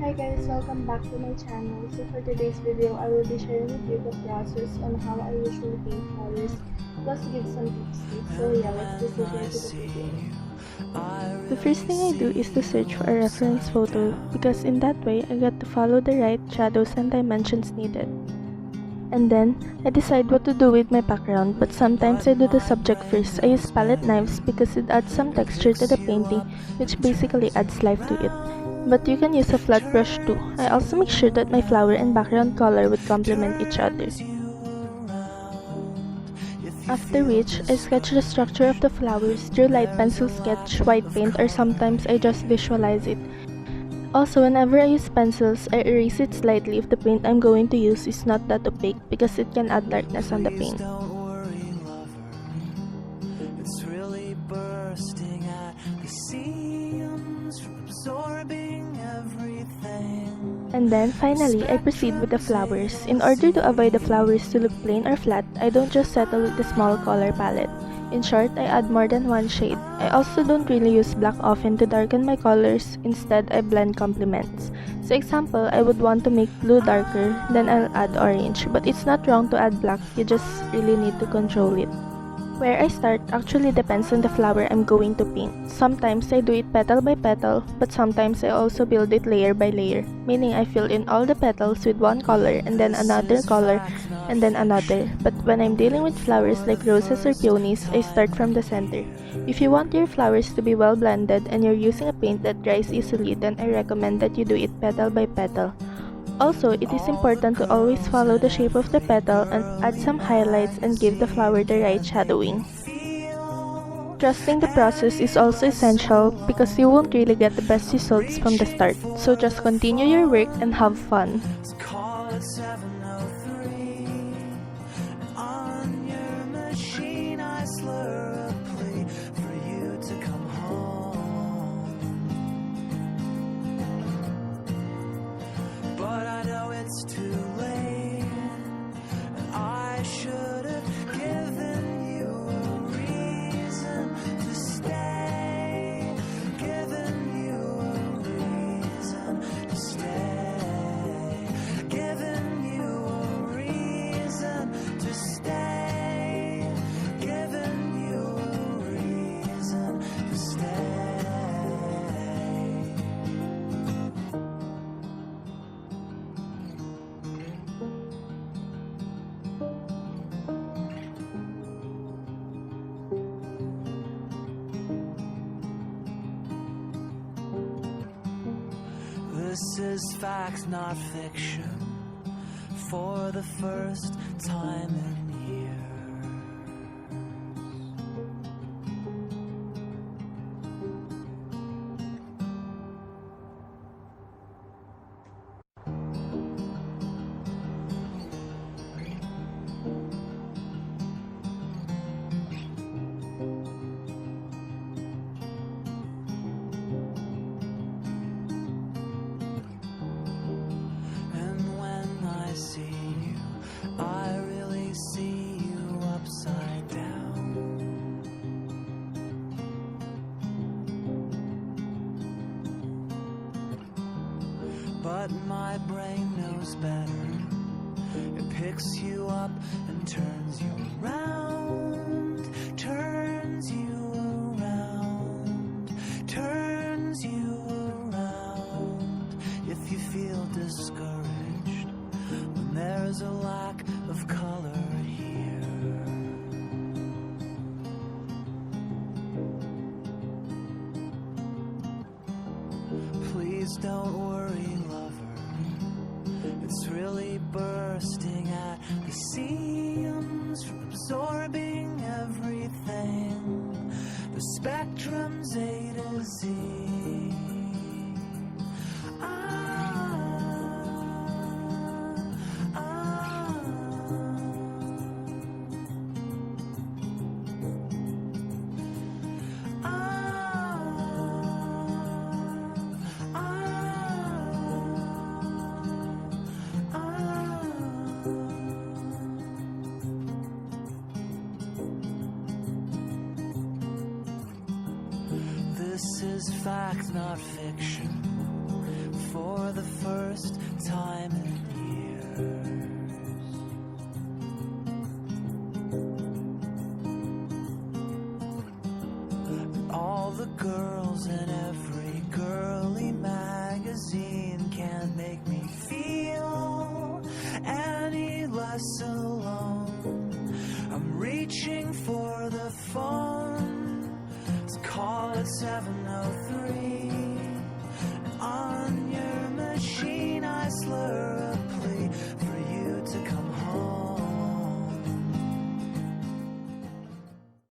Hi guys, welcome back to my channel. So for today's video, I will be sharing with you the process on how I usually paint flowers, plus give some tips too. So yeah, let's just get into the video. The first thing I do is to search for a reference photo because in that way I get to follow the right shadows and dimensions needed. And then, I decide what to do with my background, but sometimes I do the subject first. I use palette knives because it adds some texture to the painting, which basically adds life to it. But you can use a flat brush too. I also make sure that my flower and background color would complement each other. After which, I sketch the structure of the flowers through light pencil sketch, white paint, or sometimes I just visualize it. Also, whenever I use pencils, I erase it slightly if the paint I'm going to use is not that opaque because it can add darkness on the paint. And then, finally, I proceed with the flowers. In order to avoid the flowers to look plain or flat, I don't just settle with the small color palette. In short, I add more than one shade. I also don't really use black often to darken my colors, instead I blend complements. So example, I would want to make blue darker, then I'll add orange, but it's not wrong to add black, you just really need to control it. Where I start actually depends on the flower I'm going to paint. Sometimes I do it petal by petal, but sometimes I also build it layer by layer, meaning I fill in all the petals with one color and then another color and then another. But when I'm dealing with flowers like roses or peonies, I start from the center. If you want your flowers to be well blended and you're using a paint that dries easily, then I recommend that you do it petal by petal. Also, it is important to always follow the shape of the petal and add some highlights and give the flower the right shadowing. Trusting the process is also essential because you won't really get the best results from the start, so just continue your work and have fun. This is fact, not fiction, for the first time in years. But my brain knows better. It picks you up and turns you around, turns you around, turns you around. If you feel discouraged when there's a lack of color here, please don't worry, it's really bursting at the seams, absorbing everything. The spectrum's A to Z. This is fact, not fiction, for the first time in years. And all the girls in every girly magazine can't make me feel any less alone. I'm reaching for the phone to call at 7:03.